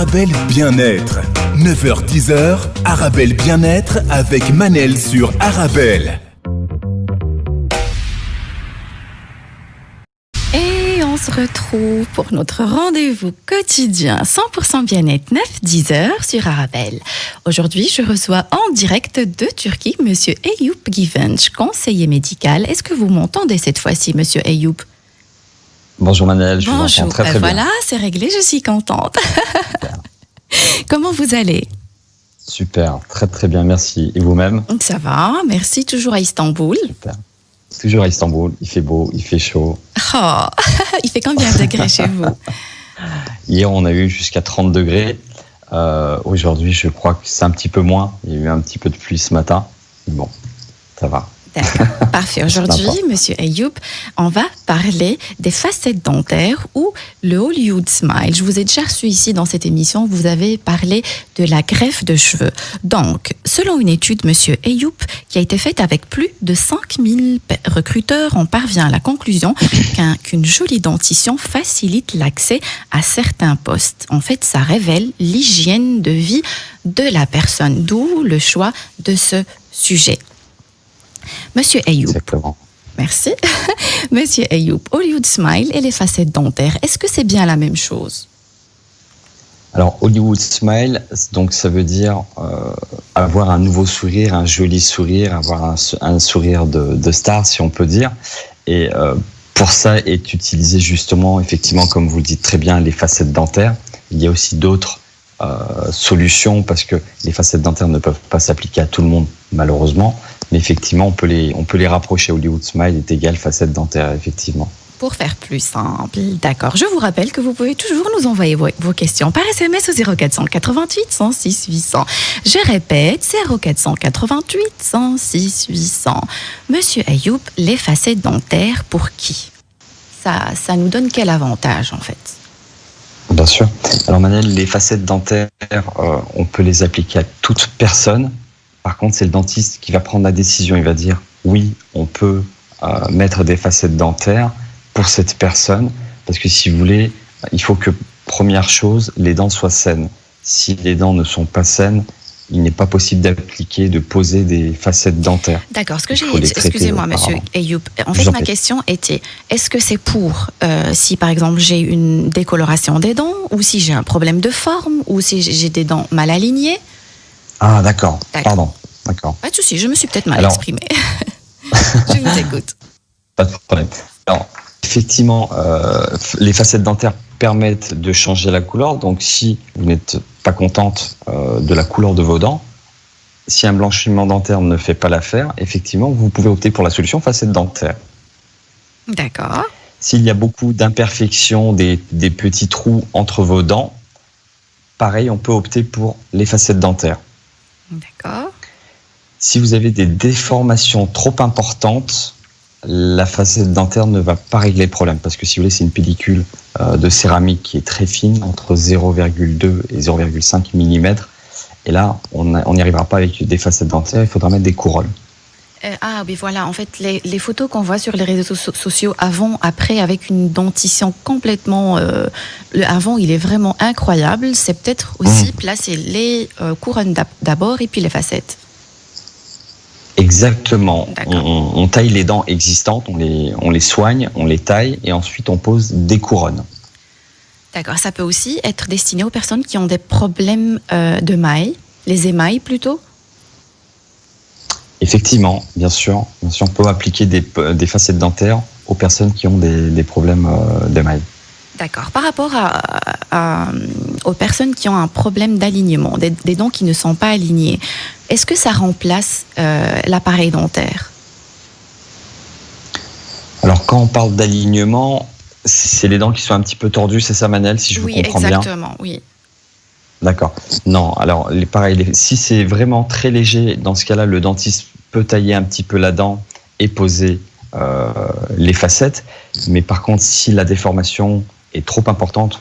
Arabelle Bien-être. 9h-10h, Arabelle Bien-être avec Manel sur Arabelle. Et on se retrouve pour notre rendez-vous quotidien 100% bien-être 9-10h sur Arabelle. Aujourd'hui, je reçois en direct de Turquie Monsieur Eyüp Güvenç, conseiller médical. Est-ce que vous m'entendez cette fois-ci, Monsieur Eyüp? Bonjour Manel, je vous entends très bien. Voilà, c'est réglé, je suis contente. Comment vous allez? Super, très très bien, merci. Et vous-même? Ça va, merci, toujours à Istanbul. Super. Toujours à Istanbul, il fait beau, il fait chaud. Oh, il fait combien de degrés chez vous? Hier, on a eu jusqu'à 30 degrés. Aujourd'hui, je crois que c'est un petit peu moins. Il y a eu un petit peu de pluie ce matin. Bon, ça va. D'accord, parfait. Aujourd'hui, Monsieur Eyüp, on va parler des facettes dentaires ou le Hollywood Smile. Je vous ai déjà reçu ici dans cette émission, vous avez parlé de la greffe de cheveux. Donc, selon une étude, Monsieur Eyüp, qui a été faite avec plus de 5000 recruteurs, on parvient à la conclusion qu'une jolie dentition facilite l'accès à certains postes. En fait, ça révèle l'hygiène de vie de la personne, d'où le choix de ce sujet. Monsieur Eyüp. Exactement. Merci. Monsieur Eyüp, Hollywood Smile et les facettes dentaires, est-ce que c'est bien la même chose? Alors, Hollywood Smile, donc ça veut dire avoir un nouveau sourire, un joli sourire, avoir un sourire de star, si on peut dire. Et pour ça est utilisé justement, effectivement, comme vous le dites très bien, les facettes dentaires. Il y a aussi d'autres solutions parce que les facettes dentaires ne peuvent pas s'appliquer à tout le monde, malheureusement. Mais effectivement, on peut les rapprocher. Hollywood Smile est égal facette dentaire, effectivement. Pour faire plus simple, d'accord. Je vous rappelle que vous pouvez toujours nous envoyer vos questions par SMS au 0488 106 800. Je répète, 0488 106 800. Monsieur Eyüp, les facettes dentaires, pour qui? Ça nous donne quel avantage, en fait? Bien sûr. Alors Manel, les facettes dentaires, on peut les appliquer à toute personne. Par contre, c'est le dentiste qui va prendre la décision. Il va dire oui, on peut mettre des facettes dentaires pour cette personne. Parce que si vous voulez, il faut que, première chose, les dents soient saines. Si les dents ne sont pas saines, il n'est pas possible d'appliquer, de poser des facettes dentaires. D'accord. Excusez-moi, Monsieur Eyüp. En fait, ma question était, est-ce que c'est pour, si par exemple j'ai une décoloration des dents, ou si j'ai un problème de forme, ou si j'ai des dents mal alignées? Ah, d'accord. Pardon. D'accord. Pas de souci, je me suis peut-être mal exprimée. Je vous écoute. Pas de problème. Alors, effectivement, les facettes dentaires permettent de changer la couleur. Donc, si vous n'êtes pas contente de la couleur de vos dents, si un blanchiment dentaire ne fait pas l'affaire, effectivement, vous pouvez opter pour la solution facettes dentaires. D'accord. S'il y a beaucoup d'imperfections, des petits trous entre vos dents, pareil, on peut opter pour les facettes dentaires. D'accord. Si vous avez des déformations trop importantes, la facette dentaire ne va pas régler le problème. Parce que si vous voulez, c'est une pellicule de céramique qui est très fine, entre 0,2 et 0,5 mm. Et là, on n'y arrivera pas avec des facettes dentaires, il faudra mettre des couronnes. Ah oui, voilà, en fait, les photos qu'on voit sur les réseaux sociaux avant, après, avec une dentition complètement... le avant, il est vraiment incroyable. C'est peut-être aussi placer les couronnes d'abord et puis les facettes. Exactement. On taille les dents existantes, on les soigne, on les taille et ensuite on pose des couronnes. D'accord, ça peut aussi être destiné aux personnes qui ont des problèmes de mailles, les émails plutôt? Effectivement, bien sûr, on peut appliquer des facettes dentaires aux personnes qui ont des problèmes d'émail. D'accord. Par rapport aux personnes qui ont un problème d'alignement, des dents qui ne sont pas alignées, est-ce que ça remplace l'appareil dentaire? Alors, quand on parle d'alignement, c'est les dents qui sont un petit peu tordues, c'est ça, Manel, si je vous comprends bien? Oui, exactement, oui. D'accord. Non, alors, pareil, si c'est vraiment très léger, dans ce cas-là, le dentiste peut tailler un petit peu la dent et poser les facettes. Mais par contre, si la déformation est trop importante,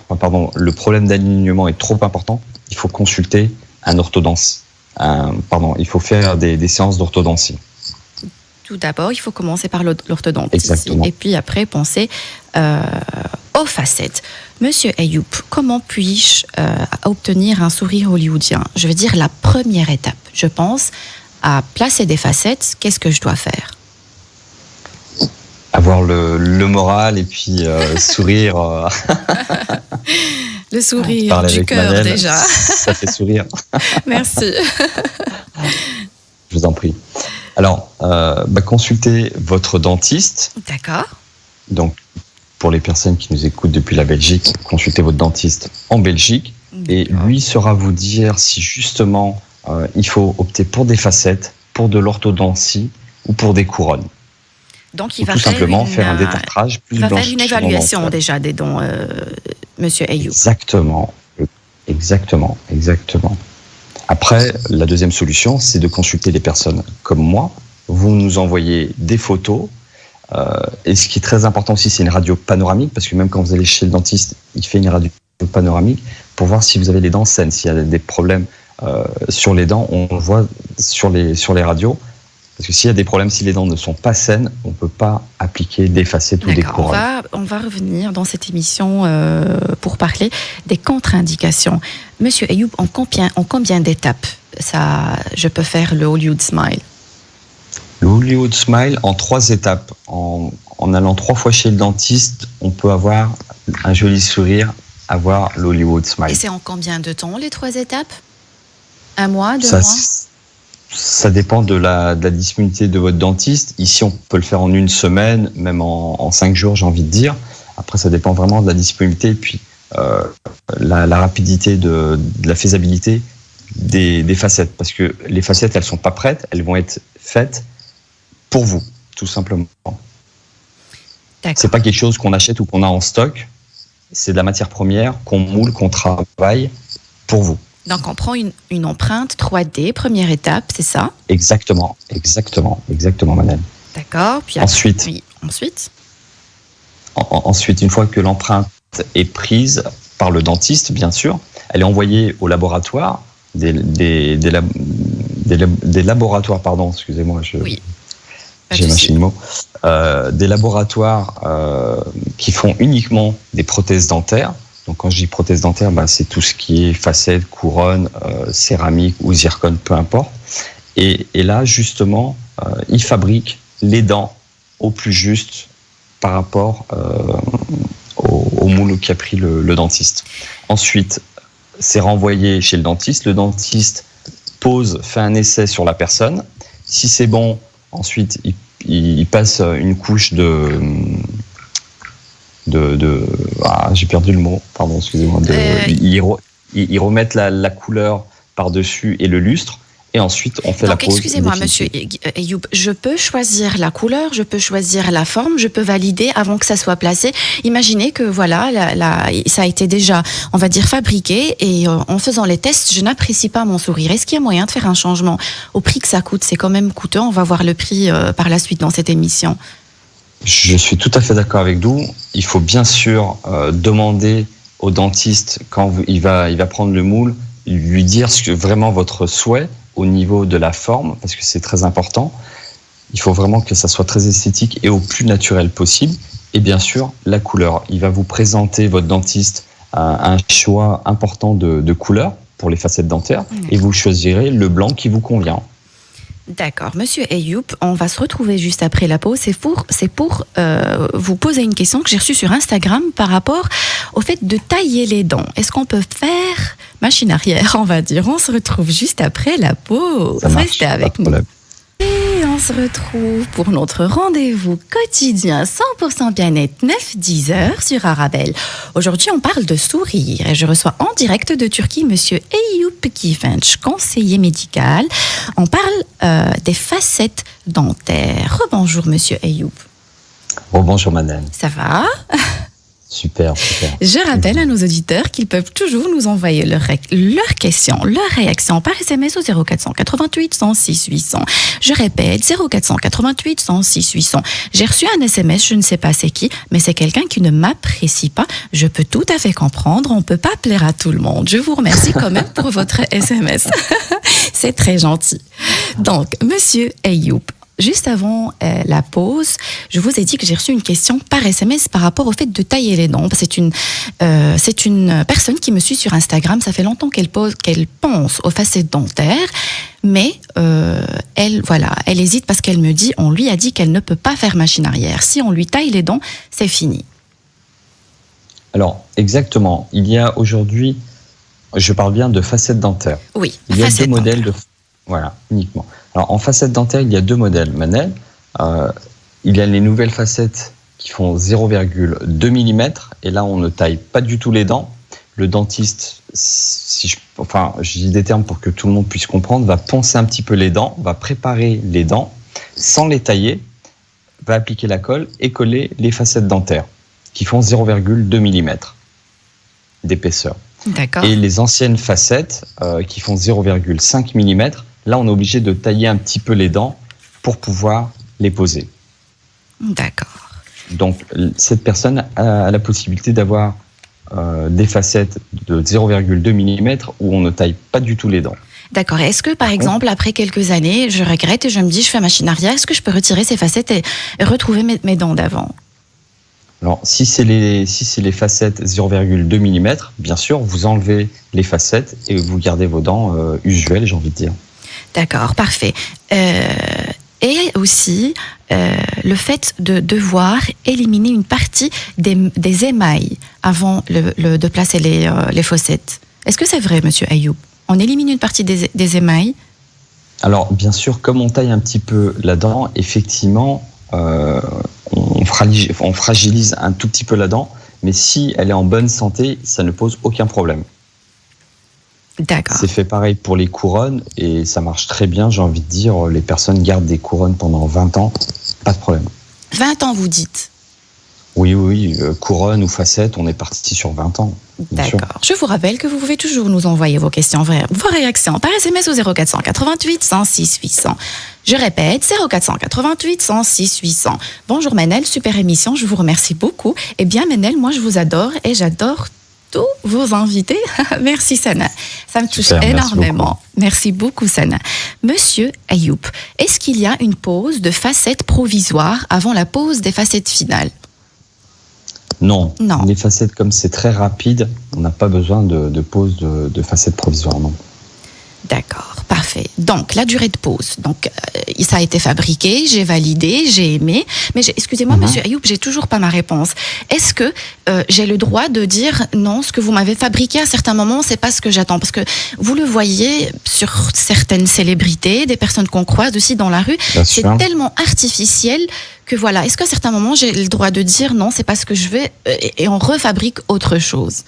le problème d'alignement est trop important, il faut consulter un orthodontie. Il faut faire des séances d'orthodontie. Tout d'abord, il faut commencer par l'orthodontie. Exactement. Et puis après, penser aux facettes. Monsieur Ayoub, comment puis-je obtenir un sourire hollywoodien? Je veux dire, la première étape, je pense, à placer des facettes, qu'est-ce que je dois faire? Avoir le moral et puis sourire. Le sourire du cœur, Manel, déjà. Ça fait sourire. Merci. Je vous en prie. Alors, consultez votre dentiste. D'accord. Donc, pour les personnes qui nous écoutent depuis la Belgique, consultez votre dentiste en Belgique et lui saura vous dire si justement il faut opter pour des facettes, pour de l'orthodontie ou pour des couronnes. Donc, il va tout simplement faire un détartrage plus blanc. Il va faire une évaluation déjà des dents, Monsieur Ayoub. Exactement. Après, la deuxième solution, c'est de consulter des personnes comme moi. Vous nous envoyez des photos. Et ce qui est très important aussi, c'est une radio panoramique, parce que même quand vous allez chez le dentiste, il fait une radio panoramique pour voir si vous avez les dents saines. S'il y a des problèmes sur les dents, on le voit sur les radios. Parce que s'il y a des problèmes, si les dents ne sont pas saines, on ne peut pas appliquer des facettes ou des couronnes. On va revenir dans cette émission pour parler des contre-indications. Monsieur Ayoub, en combien d'étapes je peux faire le Hollywood Smile? Le Hollywood Smile en 3 étapes. En allant 3 fois chez le dentiste, on peut avoir un joli sourire, avoir le Hollywood Smile. Et c'est en combien de temps les 3 étapes? 1 mois, 2 mois? Ça dépend de la disponibilité de votre dentiste. Ici, on peut le faire en 1 semaine, même en 5 jours, j'ai envie de dire. Après, ça dépend vraiment de la disponibilité et puis la rapidité de la faisabilité des facettes. Parce que les facettes, elles ne sont pas prêtes, elles vont être faites pour vous, tout simplement. C'est pas quelque chose qu'on achète ou qu'on a en stock. C'est de la matière première qu'on moule, qu'on travaille pour vous. Donc, on prend une empreinte 3D, première étape, c'est ça? Exactement, Manel. D'accord. Puis ensuite, une fois que l'empreinte est prise par le dentiste, bien sûr, elle est envoyée au laboratoire, des laboratoires, pardon, excusez-moi, j'ai mâché le mot, des laboratoires qui font uniquement des prothèses dentaires. Donc quand je dis prothèse dentaire, c'est tout ce qui est facettes, couronne, céramique ou zircone, peu importe. Et là, justement, ils fabriquent les dents au plus juste par rapport au moule qu'a pris le dentiste. Ensuite, c'est renvoyé chez le dentiste. Le dentiste fait un essai sur la personne. Si c'est bon, ensuite, il passe une couche j'ai perdu le mot, pardon, excusez-moi. Ils remettent la couleur par-dessus et le lustre, et ensuite on fait la pose. Excusez-moi, monsieur Ayoub, je peux choisir la couleur, je peux choisir la forme, je peux valider avant que ça soit placé. Imaginez que voilà, ça a été déjà, on va dire, fabriqué, et en faisant les tests, je n'apprécie pas mon sourire. Est-ce qu'il y a moyen de faire un changement au prix que ça coûte? C'est quand même coûteux, on va voir le prix par la suite dans cette émission. Je suis tout à fait d'accord avec vous. Il faut bien sûr demander au dentiste, quand il va prendre le moule, lui dire vraiment votre souhait au niveau de la forme, parce que c'est très important. Il faut vraiment que ça soit très esthétique et au plus naturel possible. Et bien sûr, la couleur. Il va vous présenter, votre dentiste, un choix important de couleurs pour les facettes dentaires, et vous choisirez le blanc qui vous convient. D'accord. Monsieur Ayoub, on va se retrouver juste après la pause. C'est pour vous poser une question que j'ai reçue sur Instagram par rapport au fait de tailler les dents. Est-ce qu'on peut faire machine arrière, on va dire? On se retrouve juste après la pause. Restez avec nous. Et on se retrouve pour notre rendez-vous quotidien 100% bien-être 9-10 heures sur Arabelle. Aujourd'hui, on parle de sourire et je reçois en direct de Turquie Monsieur Ayoub Kifench, conseiller médical. On parle des facettes dentaires. Rebonjour Monsieur Ayoub. Rebonjour Manel. Ça va? Super. Je rappelle à nos auditeurs qu'ils peuvent toujours nous envoyer leurs questions, leurs réactions par SMS au 0488 106 800. Je répète, 0488 106 800. J'ai reçu un SMS, je ne sais pas c'est qui, mais c'est quelqu'un qui ne m'apprécie pas. Je peux tout à fait comprendre, on ne peut pas plaire à tout le monde. Je vous remercie quand même pour votre SMS. C'est très gentil. Donc, Monsieur Ayoub, juste avant la pause, je vous ai dit que j'ai reçu une question par SMS par rapport au fait de tailler les dents. C'est une personne qui me suit sur Instagram. Ça fait longtemps qu'elle pense aux facettes dentaires, mais elle hésite parce qu'elle me dit, on lui a dit qu'elle ne peut pas faire machine arrière. Si on lui taille les dents, c'est fini. Alors, exactement. Il y a aujourd'hui, je parle bien de facettes dentaires. Oui, il y a deux modèles de... Voilà, uniquement. Alors, en facettes dentaires, il y a deux modèles, Manel. Il y a les nouvelles facettes qui font 0,2 mm, et là, on ne taille pas du tout les dents. Le dentiste, je dis des termes pour que tout le monde puisse comprendre, va poncer un petit peu les dents, va préparer les dents, sans les tailler, va appliquer la colle et coller les facettes dentaires, qui font 0,2 mm d'épaisseur. D'accord. Et les anciennes facettes qui font 0,5 mm, là on est obligé de tailler un petit peu les dents pour pouvoir les poser. D'accord. Donc cette personne a la possibilité d'avoir des facettes de 0,2 mm où on ne taille pas du tout les dents. D'accord. Est-ce que, par exemple, après quelques années, je regrette et je me dis, je fais machine arrière, est-ce que je peux retirer ces facettes et retrouver mes dents d'avant ? Alors, si c'est les facettes 0,2 mm, bien sûr, vous enlevez les facettes et vous gardez vos dents usuelles, j'ai envie de dire. D'accord, parfait. Et aussi, le fait de devoir éliminer une partie des émails avant de placer les faussettes. Est-ce que c'est vrai, monsieur Ayoub ? On élimine une partie des émails ? Alors, bien sûr, comme on taille un petit peu la dent, effectivement... on fragilise un tout petit peu la dent, mais si elle est en bonne santé, ça ne pose aucun problème. D'accord. C'est fait pareil pour les couronnes et ça marche très bien, j'ai envie de dire. Les personnes gardent des couronnes pendant 20 ans, pas de problème. 20 ans, vous dites ? Oui, couronne ou facette, on est parti sur 20 ans. D'accord. Je vous rappelle que vous pouvez toujours nous envoyer vos questions, vos réactions par SMS au 0488 106 800. Je répète, 0488 106 800. Bonjour Manel, super émission, je vous remercie beaucoup. Eh bien Manel, moi je vous adore et j'adore tous vos invités. Merci Sana, ça me touche énormément. Merci beaucoup Sana. Monsieur Ayoub, est-ce qu'il y a une pose de facettes provisoire avant la pose des facettes finales ? Non. Les facettes, comme c'est très rapide, on n'a pas besoin de pose de facettes provisoires, non. D'accord, parfait. Donc, la durée de pause. Donc, ça a été fabriqué, j'ai validé, j'ai aimé. Mais excusez-moi, monsieur Ayoub, j'ai toujours pas ma réponse. Est-ce que j'ai le droit de dire non, ce que vous m'avez fabriqué à certains moments, c'est pas ce que j'attends? Parce que vous le voyez sur certaines célébrités, des personnes qu'on croise aussi dans la rue, c'est tellement artificiel que voilà. Est-ce qu'à certains moments, j'ai le droit de dire non, c'est pas ce que je veux et on refabrique autre chose?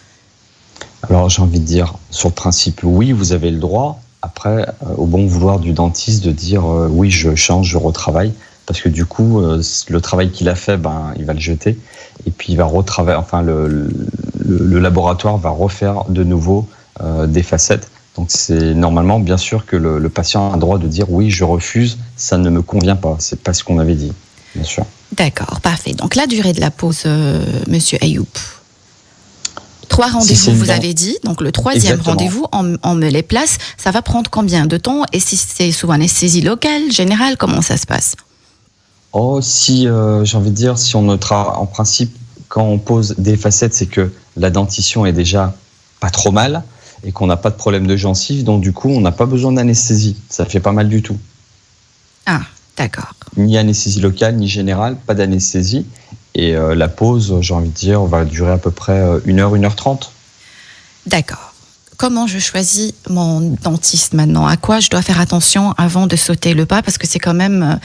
Alors, j'ai envie de dire, sur le principe, oui, vous avez le droit. Après, au bon vouloir du dentiste de dire oui, je change, je retravaille. Parce que du coup, le travail qu'il a fait, il va le jeter. Et puis, il va retravailler. Enfin, le laboratoire va refaire de nouveau des facettes. Donc, c'est normalement, bien sûr, que le patient a le droit de dire oui, je refuse, ça ne me convient pas. C'est pas ce qu'on avait dit, bien sûr. D'accord, parfait. Donc, la durée de la pause, monsieur Ayoub. 3 rendez-vous, vous avez dit. Donc, le 3e rendez-vous, on me les place. Ça va prendre combien de temps? Et si c'est sous anesthésie locale, générale, comment ça se passe? J'ai envie de dire, si on notera, en principe, quand on pose des facettes, c'est que la dentition est déjà pas trop mal et qu'on n'a pas de problème de gencive. Donc, du coup, on n'a pas besoin d'anesthésie. Ça fait pas mal du tout. Ah, d'accord. Ni anesthésie locale, ni générale, pas d'anesthésie. Et la pause, j'ai envie de dire, va durer à peu près 1h, 1h30. D'accord. Comment je choisis mon dentiste maintenant? À quoi je dois faire attention avant de sauter le pas? Parce que c'est quand même...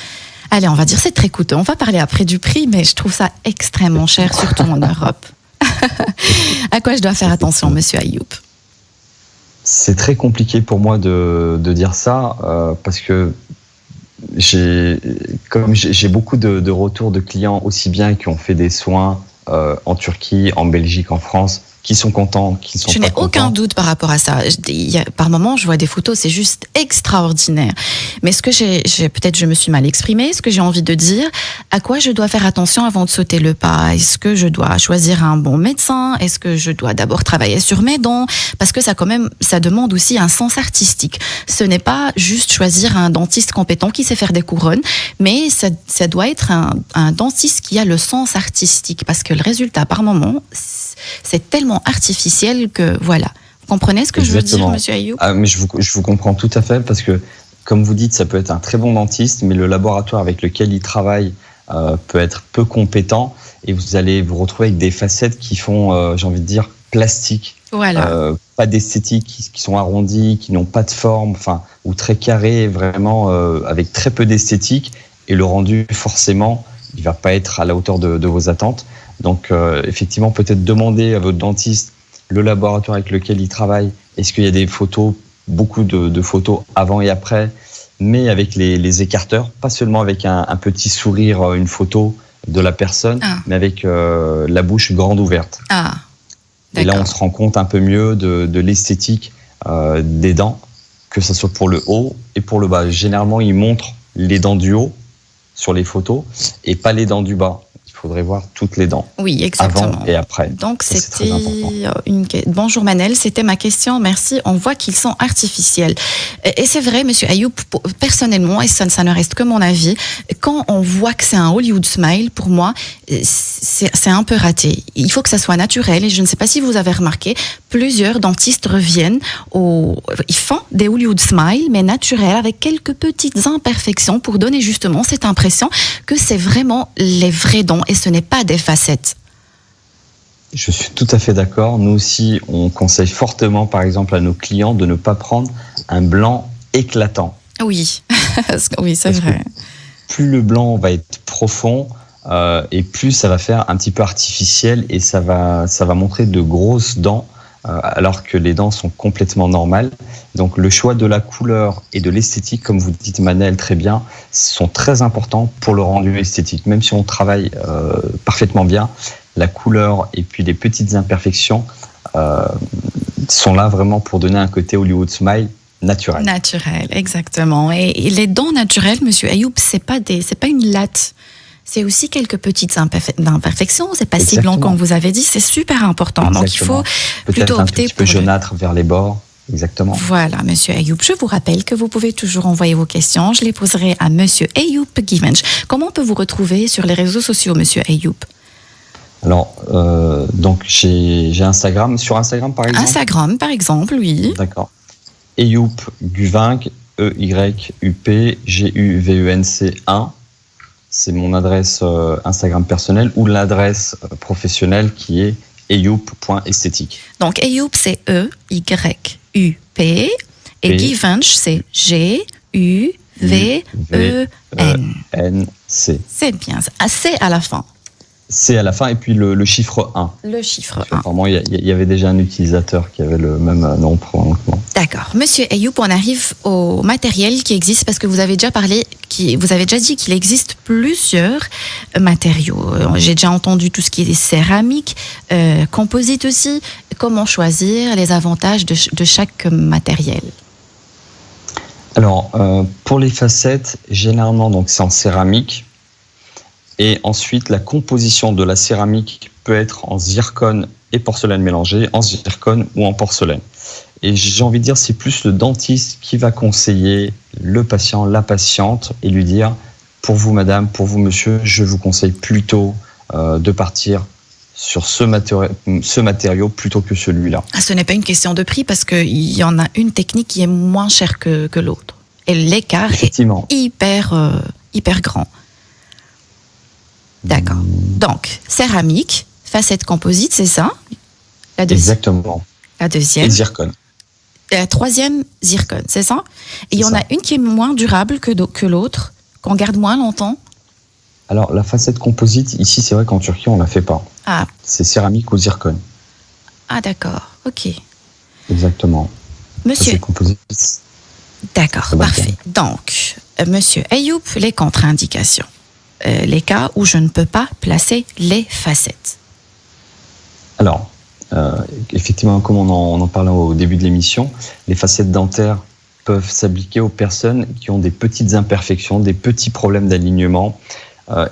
allez, on va dire c'est très coûteux. On va parler après du prix, mais je trouve ça extrêmement cher, surtout en Europe. À quoi je dois faire attention, monsieur Ayoub? C'est très compliqué pour moi de dire ça, parce que j'ai beaucoup de retours de clients aussi bien qui ont fait des soins en Turquie, en Belgique, en France, qui sont contents, qui sont Je pas n'ai contents. aucun doute par rapport à ça. Par moments, je vois des photos, c'est juste extraordinaire. Mais ce que peut-être je me suis mal exprimée, ce que j'ai envie de dire, à quoi je dois faire attention avant de sauter le pas? Est-ce que je dois choisir un bon médecin? Est-ce que je dois d'abord travailler sur mes dents? Parce que ça demande aussi un sens artistique. Ce n'est pas juste choisir un dentiste compétent qui sait faire des couronnes, mais ça doit être un dentiste qui a le sens artistique, parce que le résultat, par moment, c'est tellement artificiel que voilà. Vous comprenez ce que je veux dire, monsieur Ayoub? Mais je vous comprends tout à fait, parce que, comme vous dites, ça peut être un très bon dentiste, mais le laboratoire avec lequel il travaille peut être peu compétent, et vous allez vous retrouver avec des facettes qui font, j'ai envie de dire, plastiques. Voilà. Pas d'esthétique, qui sont arrondies, qui n'ont pas de forme, ou très carrées, vraiment avec très peu d'esthétique, et le rendu, forcément, il va pas être à la hauteur de vos attentes. Donc, effectivement, peut-être demander à votre dentiste le laboratoire avec lequel il travaille. Est-ce qu'il y a des photos, beaucoup de photos avant et après, mais avec les écarteurs, pas seulement avec un petit sourire, une photo de la personne, mais avec la bouche grande ouverte. Et là, on se rend compte un peu mieux de l'esthétique des dents, que ce soit pour le haut et pour le bas. Généralement, ils montrent les dents du haut sur les photos et pas les dents du bas. Il faudrait voir toutes les dents. Oui, exactement. Avant et après. Donc, c'était Bonjour Manel, c'était ma question. Merci. On voit qu'ils sont artificiels. Et c'est vrai, monsieur Ayoub, personnellement, et ça ne reste que mon avis, quand on voit que c'est un Hollywood smile, pour moi, c'est un peu raté. Il faut que ça soit naturel. Et je ne sais pas si vous avez remarqué, plusieurs dentistes reviennent ils font des Hollywood smile, mais naturels, avec quelques petites imperfections pour donner justement cette impression que c'est vraiment les vrais dents et ce n'est pas des facettes. Je suis tout à fait d'accord. Nous aussi, on conseille fortement, par exemple, à nos clients de ne pas prendre un blanc éclatant. Oui, oui, c'est vrai. Plus le blanc va être profond, et plus ça va faire un petit peu artificiel, et ça va montrer de grosses dents, alors que les dents sont complètement normales. Donc le choix de la couleur et de l'esthétique, comme vous dites Manel très bien, sont très importants pour le rendu esthétique. Même si on travaille parfaitement bien, la couleur et puis les petites imperfections sont là vraiment pour donner un côté Hollywood smile naturel. Naturel, exactement. Et les dents naturelles, monsieur Ayoub, c'est pas une latte. C'est aussi quelques petites imperfections. C'est pas si blanc comme vous avez dit. C'est super important. Exactement. Donc il faut peut-être plutôt opter un petit peu jaunâtre vers les bords. Exactement. Voilà, monsieur Ayoub. Je vous rappelle que vous pouvez toujours envoyer vos questions. Je les poserai à monsieur Ayoub Givench. Comment on peut vous retrouver sur les réseaux sociaux, monsieur Ayoub? Alors, donc j'ai Instagram. Sur Instagram, par exemple? Instagram, par exemple, oui. D'accord. Ayoub Guvenc, EYUP GUVENC 1. C'est mon adresse Instagram personnelle, ou l'adresse professionnelle qui est ayoub.esthétique. Donc Ayoub, c'est EYUP et Givench, c'est GUVEN. C'est bien. C'est à la fin. C'est à la fin, et puis le chiffre 1. Le chiffre 1. Apparemment, il y avait déjà un utilisateur qui avait le même nom probablement. D'accord. Monsieur Ayoub, on arrive au matériel qui existe, parce que vous avez déjà dit qu'il existe plusieurs matériaux. J'ai déjà entendu tout ce qui est céramique, composite aussi. Comment choisir les avantages de chaque matériel? Alors, pour les facettes, généralement, donc c'est en céramique. Et ensuite, la composition de la céramique peut être en zircone et porcelaine mélangée, en zircone ou en porcelaine. Et j'ai envie de dire, c'est plus le dentiste qui va conseiller le patient, la patiente, et lui dire, pour vous madame, pour vous monsieur, je vous conseille plutôt de partir sur ce matériau plutôt que celui-là. Ce n'est pas une question de prix, parce qu'il y en a une technique qui est moins chère que l'autre. Et l'écart est hyper grand. D'accord. Donc, céramique, facette composite, c'est ça? Exactement. La deuxième. Et zircone. La troisième, zircone, c'est ça? Et il y en a une qui est moins durable que l'autre, qu'on garde moins longtemps? Alors, la facette composite, ici, c'est vrai qu'en Turquie, on ne la fait pas. Ah. C'est céramique ou zircone. Ah, d'accord. OK. Exactement. Monsieur. Composite. D'accord, parfait. Donc, monsieur Ayoub, les contre-indications. Les cas où je ne peux pas placer les facettes. Alors, Effectivement, comme on en parlait au début de l'émission, les facettes dentaires peuvent s'appliquer aux personnes qui ont des petites imperfections, des petits problèmes d'alignement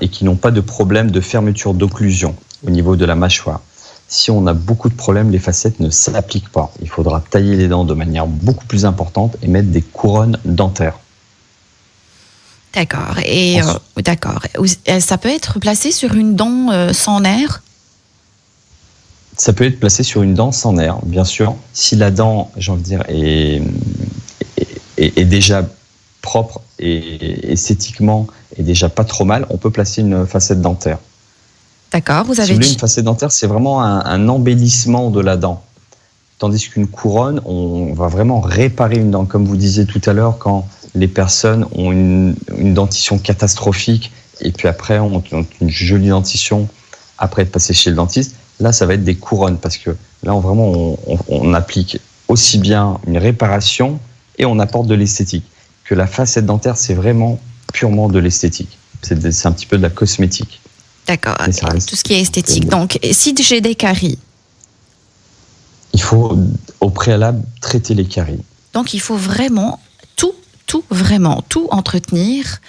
et qui n'ont pas de problème de fermeture d'occlusion au niveau de la mâchoire. Si on a beaucoup de problèmes, les facettes ne s'appliquent pas. Il faudra tailler les dents de manière beaucoup plus importante et mettre des couronnes dentaires. D'accord. Et d'accord. Ça peut être placé sur une dent sans nerf? Ça peut être placé sur une dent sans nerf, bien sûr. Si la dent, j'ai envie de dire, est déjà propre et esthétiquement est déjà pas trop mal, on peut placer une facette dentaire. D'accord. Vous avez si vous voulez, une facette dentaire, c'est vraiment un embellissement de la dent. Tandis qu'une couronne, on va vraiment réparer une dent. Comme vous disiez tout à l'heure, quand les personnes ont une dentition catastrophique et puis après ont une jolie dentition après être passé chez le dentiste, là, ça va être des couronnes parce que là, on applique aussi bien une réparation et on apporte de l'esthétique. Que la facette dentaire, c'est vraiment purement de l'esthétique. C'est un petit peu de la cosmétique. D'accord, tout ce qui est esthétique. Donc, si j'ai des caries? Il faut, au préalable, traiter les caries. Donc, il faut vraiment tout entretenir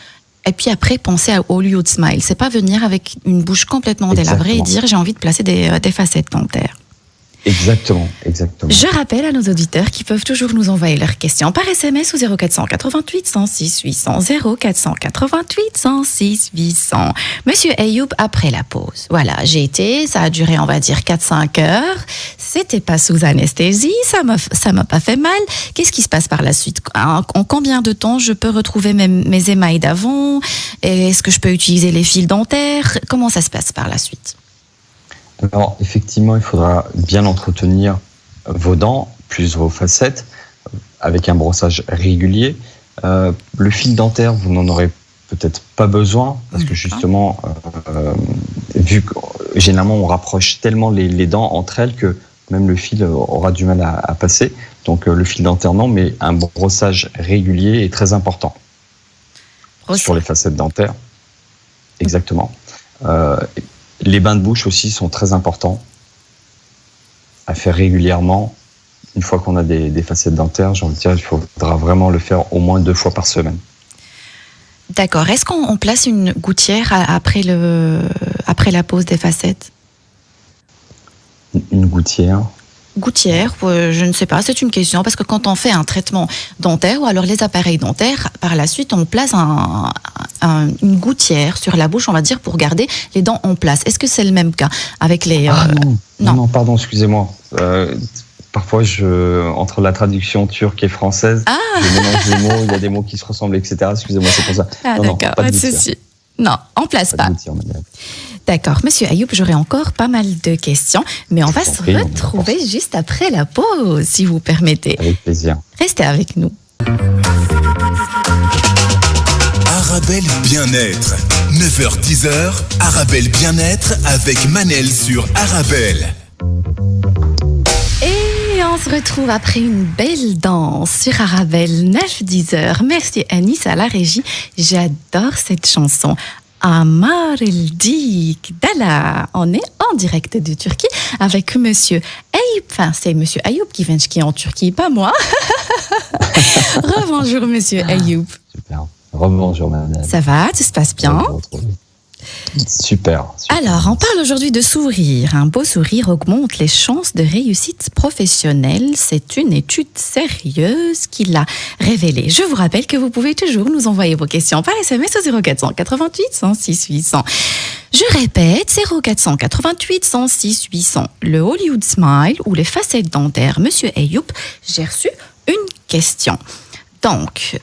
et puis après penser à Hollywood Smile. C'est pas venir avec une bouche complètement délabrée et dire j'ai envie de placer des facettes dentaires. Exactement. Je rappelle à nos auditeurs qui peuvent toujours nous envoyer leurs questions par SMS au 0488 106 800 0488 106 800. Monsieur Ayoub, après la pause. Voilà, ça a duré, on va dire, 4-5 heures. C'était pas sous anesthésie, ça m'a pas fait mal. Qu'est-ce qui se passe par la suite? En combien de temps je peux retrouver mes émails d'avant? Est-ce que je peux utiliser les fils dentaires? Comment ça se passe par la suite? Alors, effectivement, il faudra bien entretenir vos dents, plus vos facettes, avec un brossage régulier. Le fil dentaire, vous n'en aurez peut-être pas besoin, parce que justement, vu que généralement, on rapproche tellement les dents entre elles que même le fil aura du mal à passer. Donc, le fil dentaire, non, mais un brossage régulier est très important sur les facettes dentaires. Exactement. Les bains de bouche aussi sont très importants à faire régulièrement. Une fois qu'on a des facettes dentaires, j'ai envie de dire, il faudra vraiment le faire au moins 2 fois par semaine. D'accord. Est-ce qu'on place une gouttière après la pose des facettes? Une gouttière? Gouttière, je ne sais pas, c'est une question, parce que quand on fait un traitement dentaire ou alors les appareils dentaires, par la suite on place une gouttière sur la bouche, on va dire, pour garder les dents en place. Est-ce que c'est le même cas avec les... Non, pardon, excusez-moi. Parfois, entre la traduction turque et française, je mélange les mots, il y a des mots qui se ressemblent, etc. Excusez-moi, c'est pour ça. D'accord, pas de souci. Non, on place pas. D'accord, Monsieur Ayoub, j'aurai encore pas mal de questions, mais on va se retrouver juste après la pause, si vous permettez. Avec plaisir. Restez avec nous. Arabelle Bien-être, 9h-10h, Arabelle Bien-être avec Manel sur Arabelle. Et on se retrouve après une belle danse sur Arabelle, 9-10h. Merci Anis à la régie, j'adore cette chanson. Amar el-Dik Dala. On est en direct de Turquie avec Monsieur Ayoub. Enfin, c'est Monsieur Ayoub qui est en Turquie, pas moi. Rebonjour Monsieur Ayoub. Super. Rebonjour madame. Ça va, tout se passe bien? Super. Alors, on parle aujourd'hui de sourire. Un beau sourire augmente les chances de réussite professionnelle. C'est une étude sérieuse qui l'a révélé. Je vous rappelle que vous pouvez toujours nous envoyer vos questions par SMS au 0488 106 800. Je répète, 0488 106 800. Le Hollywood Smile ou les facettes dentaires. Monsieur Ayoub, j'ai reçu une question. Donc,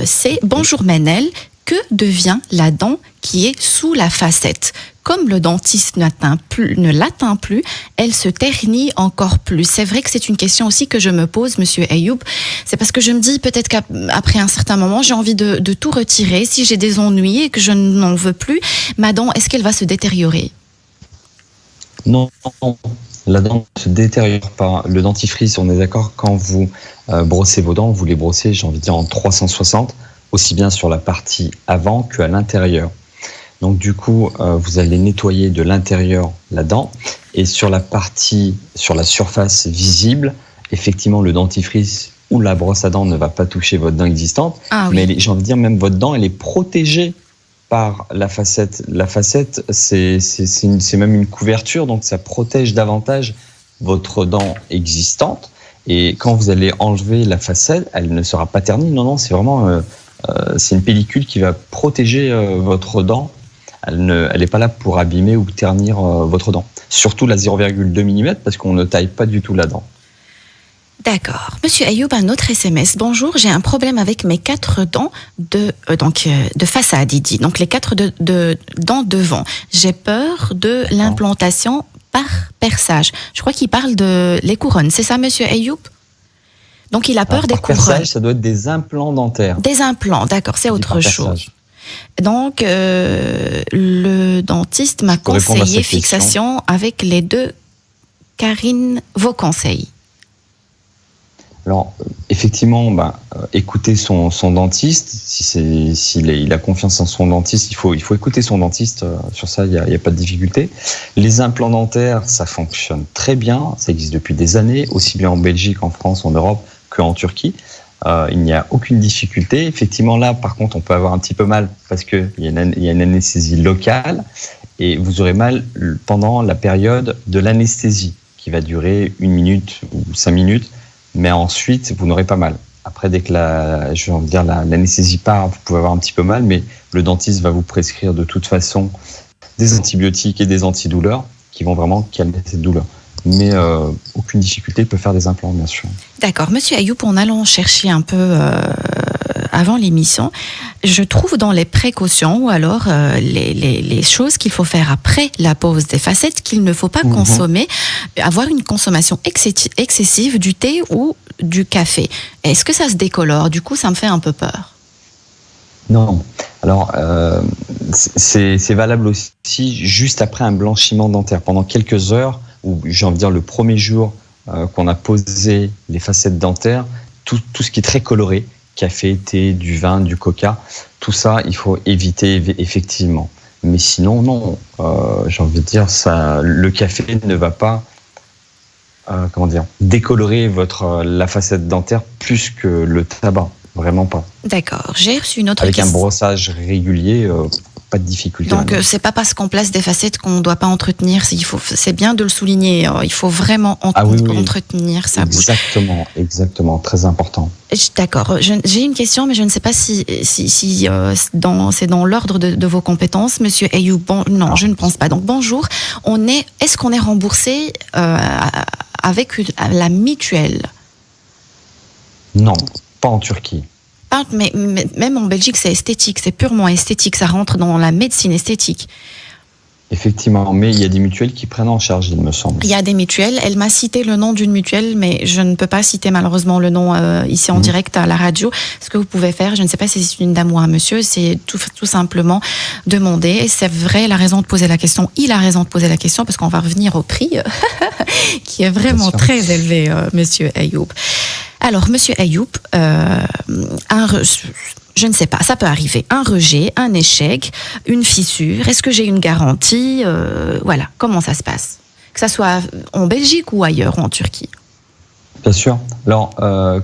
c'est « Bonjour Manel, que devient la dent qui est sous la facette? Comme le dentiste ne l'atteint plus, elle se ternit encore plus. » C'est vrai que c'est une question aussi que je me pose, Monsieur Ayoub. C'est parce que je me dis peut-être qu'après un certain moment, j'ai envie de tout retirer. Si j'ai des ennuis et que je n'en veux plus, ma dent, est-ce qu'elle va se détériorer? Non, la dent ne se détériore pas. Le dentifrice, on est d'accord, quand vous brossez vos dents, vous les brossez, j'ai envie de dire, en 360, aussi bien sur la partie avant qu'à l'intérieur. Donc du coup, vous allez nettoyer de l'intérieur la dent. Et sur la surface visible, effectivement, le dentifrice ou la brosse à dents ne va pas toucher votre dent existante. Ah oui. Mais j'ai envie de dire, même votre dent, elle est protégée par la facette. La facette, c'est même une couverture, donc ça protège davantage votre dent existante. Et quand vous allez enlever la facette, elle ne sera pas ternie. Non, c'est vraiment c'est une pellicule qui va protéger votre dent. Elle n'est pas là pour abîmer ou ternir votre dent. Surtout la 0,2 mm parce qu'on ne taille pas du tout la dent. D'accord. Monsieur Ayoub, un autre SMS. Bonjour, j'ai un problème avec mes 4 dents de façade, il dit. Donc les 4 dents devant. J'ai peur de l'implantation par perçage. Je crois qu'il parle de les couronnes. C'est ça, monsieur Ayoub? Donc il a peur des couronnes. Perçage, ça doit être des implants dentaires. Des implants, d'accord, c'est autre chose. Donc le dentiste m'a conseillé fixation avec les 2 Karine, vos conseils. Alors, effectivement, écoutez son dentiste. S'il a confiance en son dentiste, il faut écouter son dentiste. Sur ça, il n'y a pas de difficulté. Les implants dentaires, ça fonctionne très bien. Ça existe depuis des années, aussi bien en Belgique, en France, en Europe qu'en Turquie. Il n'y a aucune difficulté. Effectivement, là, par contre, on peut avoir un petit peu mal parce qu'il y a une anesthésie locale et vous aurez mal pendant la période de l'anesthésie qui va durer 1 minute ou 5 minutes. Mais ensuite, vous n'aurez pas mal. Après, dès que l'anesthésie part, vous pouvez avoir un petit peu mal, mais le dentiste va vous prescrire de toute façon des antibiotiques et des antidouleurs qui vont vraiment calmer cette douleur. Mais aucune difficulté, il peut faire des implants, bien sûr. D'accord. Monsieur Ayoub, en allant chercher un peu avant l'émission, je trouve dans les précautions ou alors les choses qu'il faut faire après la pose des facettes qu'il ne faut pas consommer, avoir une consommation excessive du thé ou du café. Est-ce que ça se décolore? Du coup, ça me fait un peu peur. Non. Alors, c'est valable aussi juste après un blanchiment dentaire. Pendant quelques heures, ou j'ai envie de dire le premier jour qu'on a posé les facettes dentaires, tout ce qui est très coloré, café, thé, du vin, du coca, tout ça, il faut éviter effectivement. Mais sinon, non. J'ai envie de dire, le café ne va pas décolorer la facette dentaire plus que le tabac. Vraiment pas. D'accord. J'ai reçu une autre question. Avec un brossage régulier, pas de difficulté. Donc, c'est pas parce qu'on place des facettes qu'on ne doit pas entretenir. C'est bien de le souligner. Il faut vraiment entretenir sa bouche. Exactement. Très important. D'accord. J'ai une question, mais je ne sais pas si c'est dans l'ordre de vos compétences, monsieur Ayoub. Non, je ne pense pas. Donc, bonjour. Est-ce qu'on est remboursé avec la mutuelle? Non. Pas en Turquie. Mais même en Belgique, c'est esthétique, c'est purement esthétique, ça rentre dans la médecine esthétique. Effectivement, mais il y a des mutuelles qui prennent en charge, il me semble. Il y a des mutuelles, elle m'a cité le nom d'une mutuelle, mais je ne peux pas citer malheureusement le nom ici en direct à la radio. Ce que vous pouvez faire, je ne sais pas si c'est une dame ou un monsieur, c'est tout simplement demander. Et c'est vrai, la raison de poser la question, il a raison de poser la question, parce qu'on va revenir au prix, qui est vraiment très élevé, monsieur Ayoub. Alors, monsieur Ayoub, je ne sais pas, ça peut arriver. Un rejet, un échec, une fissure. Est-ce que j'ai une garantie? Voilà, comment ça se passe? Que ça soit en Belgique ou ailleurs, ou en Turquie? Bien sûr. Alors,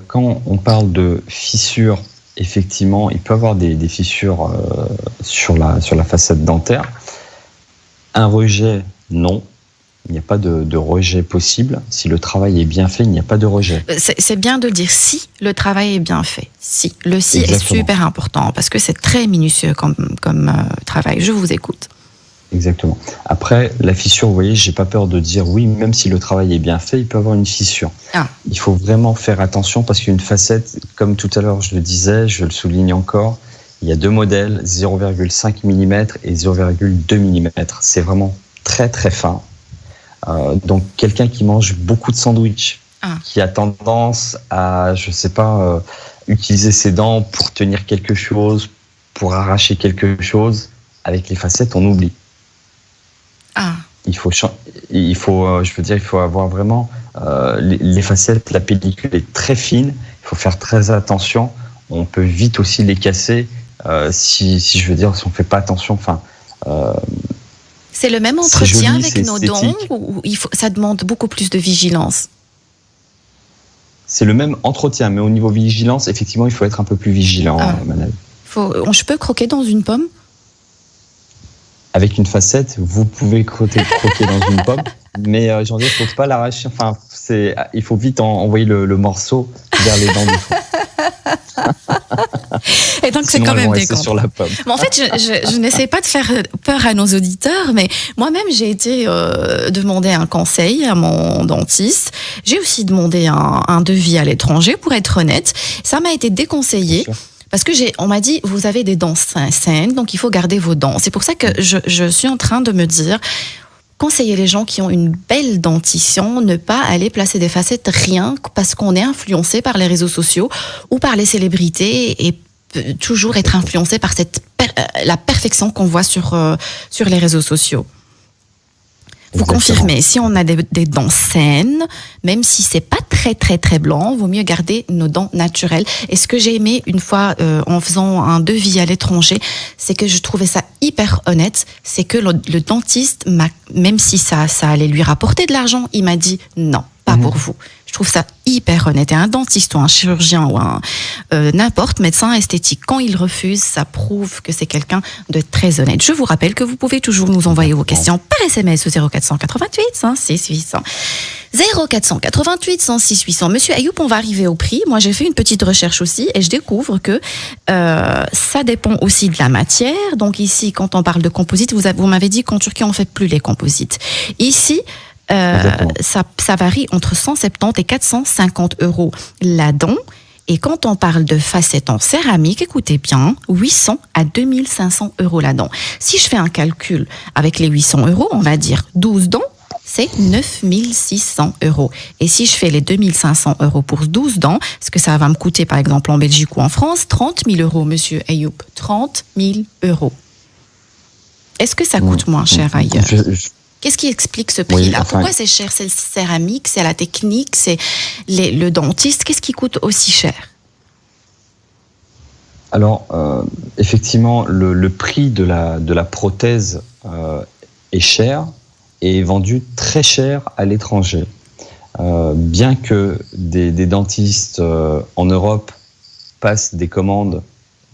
quand on parle de fissures, effectivement, il peut y avoir des fissures sur la façade dentaire. Un rejet, non. Il n'y a pas de rejet possible. Si le travail est bien fait, il n'y a pas de rejet. C'est bien de dire si le travail est bien fait. Si. Le si Exactement. est super important parce que c'est très minutieux comme travail. Je vous écoute. Exactement. Après, la fissure, vous voyez, j'ai pas peur de dire oui, même si le travail est bien fait, il peut y avoir une fissure. Il faut vraiment faire attention parce qu'une facette, comme tout à l'heure je le disais, je le souligne encore, il y a 2 modèles, 0,5 mm et 0,2 mm. C'est vraiment très très fin. Donc quelqu'un qui mange beaucoup de sandwichs, qui a tendance à, utiliser ses dents pour tenir quelque chose, pour arracher quelque chose, avec les facettes, on oublie. Il faut avoir vraiment les facettes, la pellicule est très fine, il faut faire très attention. On peut vite aussi les casser si on fait pas attention. C'est le même entretien avec nos dents ou ça demande beaucoup plus de vigilance? C'est le même entretien, mais au niveau vigilance, effectivement, il faut être un peu plus vigilant, Manel. Je peux croquer dans une pomme? Avec une facette, vous pouvez croquer dans une pomme, mais j'en dis, il ne faut pas l'arracher. Enfin, il faut vite envoyer le morceau vers les dents du fond. Et donc, c'est quand même des sur la pomme. Mais en fait, je n'essaie pas de faire peur à nos auditeurs, mais moi-même, j'ai été demander un conseil à mon dentiste. J'ai aussi demandé un devis à l'étranger, pour être honnête. Ça m'a été déconseillé. Parce que on m'a dit, vous avez des dents saines, donc il faut garder vos dents. C'est pour ça que je suis en train de me dire, conseiller les gens qui ont une belle dentition, ne pas aller placer des facettes rien parce qu'on est influencé par les réseaux sociaux ou par les célébrités et toujours être influencé par la perfection qu'on voit sur les réseaux sociaux. Vous confirmez, si on a des dents saines, même si c'est pas très très très blanc, vaut mieux garder nos dents naturelles. Et ce que j'ai aimé une fois en faisant un devis à l'étranger, c'est que je trouvais ça hyper honnête, c'est que le dentiste, même si ça allait lui rapporter de l'argent, il m'a dit non, pas pour vous. Je trouve ça hyper honnête. Et un dentiste ou un chirurgien ou n'importe médecin esthétique, quand il refuse, ça prouve que c'est quelqu'un de très honnête. Je vous rappelle que vous pouvez toujours nous envoyer vos questions par SMS au 0488 106 800. 0488 106 800. Monsieur Ayoub, on va arriver au prix. Moi, j'ai fait une petite recherche aussi et je découvre que ça dépend aussi de la matière. Donc ici, quand on parle de composite, vous m'avez dit qu'en Turquie, on ne fait plus les composites. Ici, ça varie entre 170 et 450 € la dent. Et quand on parle de facettes en céramique, écoutez bien, 800 à 2500 € la dent. Si je fais un calcul avec les 800 €, on va dire 12 dents, c'est 9600 €. Et si je fais les 2500 € pour 12 dents, ce que ça va me coûter par exemple en Belgique ou en France, 30 000 €, monsieur Ayoub, 30 000 €. Est-ce que ça coûte moins cher ailleurs? Qu'est-ce qui explique ce prix-là? Pourquoi c'est cher? C'est le céramique, c'est la technique, c'est le dentiste. Qu'est-ce qui coûte aussi cher? Alors, effectivement, le prix de la prothèse est cher et est vendu très cher à l'étranger. Bien que des dentistes en Europe passent des commandes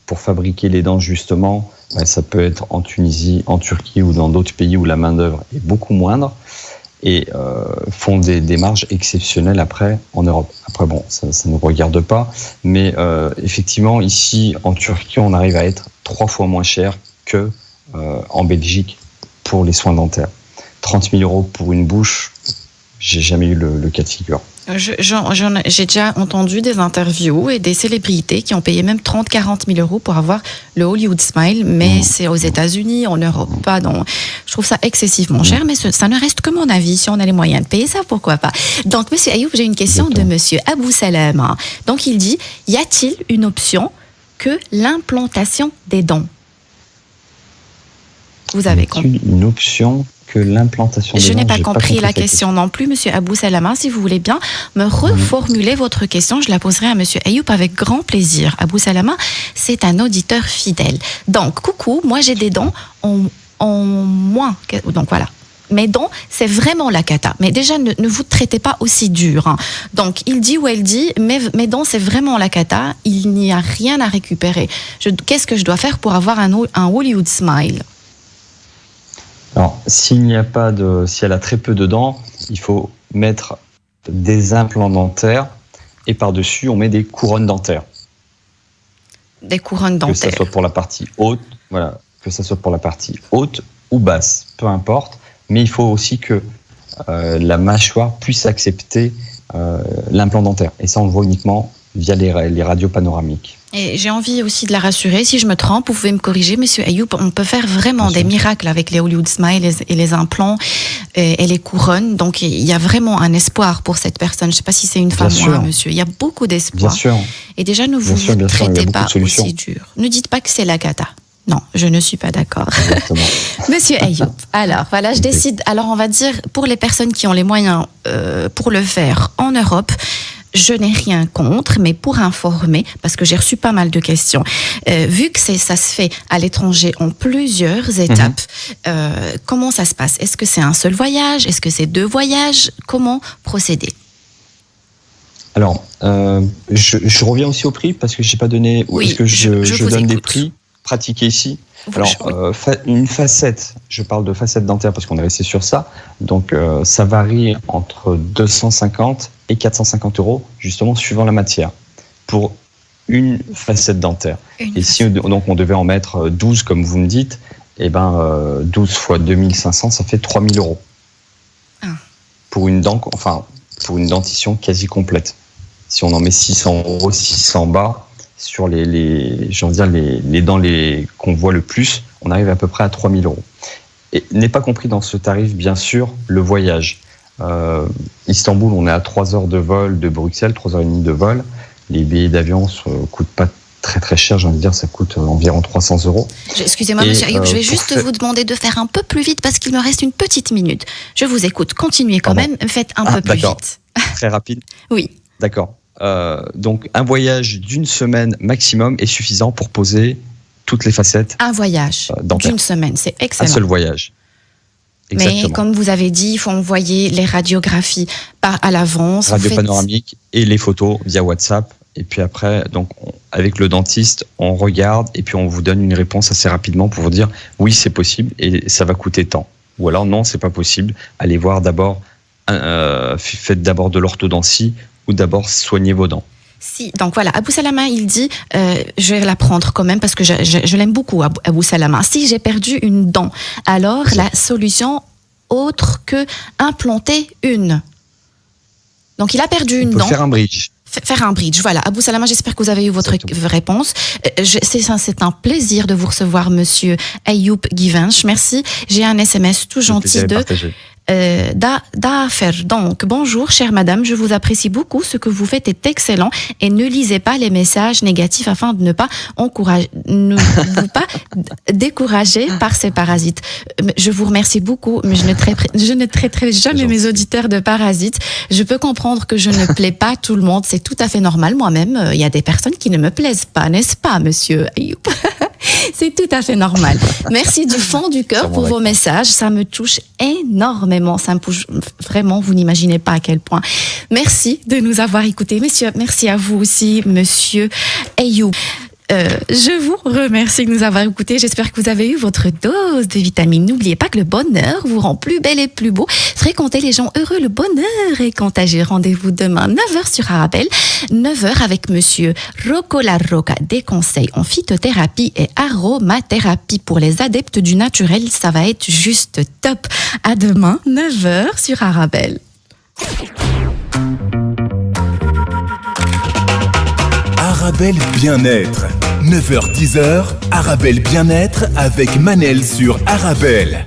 pour fabriquer les dents, justement, ça peut être en Tunisie, en Turquie ou dans d'autres pays où la main-d'œuvre est beaucoup moindre et font des marges exceptionnelles après en Europe. Après, bon, ça ne nous regarde pas, mais effectivement, ici, en Turquie, on arrive à être 3 fois moins cher que en Belgique pour les soins dentaires. 30 000 € pour une bouche, j'ai jamais eu le cas de figure. J'ai déjà entendu des interviews et des célébrités qui ont payé même 30-40 000 € pour avoir le Hollywood Smile, mais c'est aux États-Unis, en Europe, pas dans. Je trouve ça excessivement cher, mais ça ne reste que mon avis. Si on a les moyens de payer ça, pourquoi pas? Donc, monsieur Ayoub, j'ai une question de monsieur Abou Salama. Donc, il dit, y a-t-il une option que l'implantation des dents? Vous avez compris? Une option que l'implantation des dents? Je n'ai pas compris la question non plus, monsieur Abou Salama. Si vous voulez bien me reformuler votre question, je la poserai à monsieur Ayoub avec grand plaisir. Abou Salama, c'est un auditeur fidèle. Donc, coucou, moi j'ai des dents en moins. Donc voilà. Mes dents, c'est vraiment la cata. Mais déjà, ne vous traitez pas aussi dur. Hein. Donc, il dit ou elle dit, mes dents, c'est vraiment la cata. Il n'y a rien à récupérer. Qu'est-ce que je dois faire pour avoir un Hollywood Smile? Alors, s'il elle a très peu de dents, il faut mettre des implants dentaires et par-dessus, on met des couronnes dentaires. Des couronnes dentaires. Que ça soit pour la partie haute, voilà, que ça soit pour la partie haute ou basse, peu importe. Mais il faut aussi que la mâchoire puisse accepter l'implant dentaire. Et ça, on le voit uniquement via les radios panoramiques. Et j'ai envie aussi de la rassurer. Si je me trompe, vous pouvez me corriger, monsieur Ayoub. On peut faire vraiment des miracles avec les Hollywood Smile et les implants et les couronnes. Donc, il y a vraiment un espoir pour cette personne. Je ne sais pas si c'est une femme ou un monsieur. Il y a beaucoup d'espoir. Bien sûr. Et déjà, ne vous traitez pas aussi dur. Ne dites pas que c'est la cata. Non, je ne suis pas d'accord. Monsieur Ayoub, alors voilà, je décide. Alors on va dire, pour les personnes qui ont les moyens pour le faire en Europe, je n'ai rien contre, mais pour informer, parce que j'ai reçu pas mal de questions, vu que ça se fait à l'étranger en plusieurs étapes, comment ça se passe? Est-ce que c'est un seul voyage? Est-ce que c'est 2 voyages? Comment procéder? Alors, je reviens aussi au prix parce que j'ai pas donné. Oui, est-ce que je donne écoute. des prix pratiqués ici? Alors, une facette, je parle de facette dentaire parce qu'on est resté sur ça. Donc, ça varie entre 250 et 450 euros, justement, suivant la matière, pour une facette dentaire. Si donc on devait en mettre 12, comme vous me dites, 12 fois 2500, ça fait 3000 euros. Pour une dent, pour une dentition quasi complète. Si on en met 600 euros, 600 bas, sur les dents qu'on voit le plus, on arrive à peu près à 3000 euros. Et n'est pas compris dans ce tarif, bien sûr, le voyage. Istanbul, on est à 3 heures de vol de Bruxelles, 3h30 de vol. Les billets d'avion ne coûtent pas très très cher, j'ai envie de dire, ça coûte environ 300 euros. Excusez-moi, monsieur Ayoub, je vais juste vous demander de faire un peu plus vite parce qu'il me reste une petite minute. Je vous écoute, continuez quand même, faites un peu plus vite. Très rapide. Oui. D'accord. Donc, un voyage d'une semaine maximum est suffisant pour poser toutes les facettes. Un voyage d'une semaine, c'est excellent. Un seul voyage. Exactement. Mais comme vous avez dit, il faut envoyer les radiographies à l'avance. Radio panoramique et les photos via WhatsApp. Et puis après, donc, avec le dentiste, on regarde et puis on vous donne une réponse assez rapidement pour vous dire oui, c'est possible et ça va coûter tant. Ou alors non, c'est pas possible. Allez voir d'abord, faites d'abord de l'orthodontie ou d'abord soignez vos dents. Si, donc voilà, Abou Salama, il dit, je vais la prendre quand même parce que je l'aime beaucoup, Abou Salama. Si j'ai perdu une dent, alors la solution autre que implanter une. Donc il a perdu une dent. Faire un bridge. Faire un bridge, voilà. Abou Salama, j'espère que vous avez eu votre réponse. C'est un plaisir de vous recevoir, monsieur Ayoub Guivench. Merci. J'ai un SMS tout gentil de Dafer. Donc, bonjour, chère madame, je vous apprécie beaucoup. Ce que vous faites est excellent et ne lisez pas les messages négatifs afin de ne pas décourager par ces parasites. Je vous remercie beaucoup, mais je ne traiterai jamais mes auditeurs de parasites. Je peux comprendre que je ne plais pas à tout le monde. C'est tout à fait normal. Moi-même, il y a des personnes qui ne me plaisent pas, n'est-ce pas, monsieur Ayoub? C'est tout à fait normal. Merci du fond du cœur pour vos messages. Ça me touche énormément. Ça me touche vraiment, vous n'imaginez pas à quel point. Merci de nous avoir écoutés. Messieurs, merci à vous aussi, monsieur Ayoub. Je vous remercie de nous avoir écoutés. J'espère que vous avez eu votre dose de vitamines. N'oubliez pas que le bonheur vous rend plus belle et plus beau. Fréquentez les gens heureux, le bonheur est contagieux. Rendez-vous demain 9h sur Arabelle. 9h avec monsieur Rocco Larroca. Des conseils en phytothérapie et aromathérapie pour les adeptes du naturel. Ça va être juste top. À demain 9h sur Arabelle. Arabelle Bien-être. 9h-10h, Arabelle Bien-être avec Manel sur Arabelle.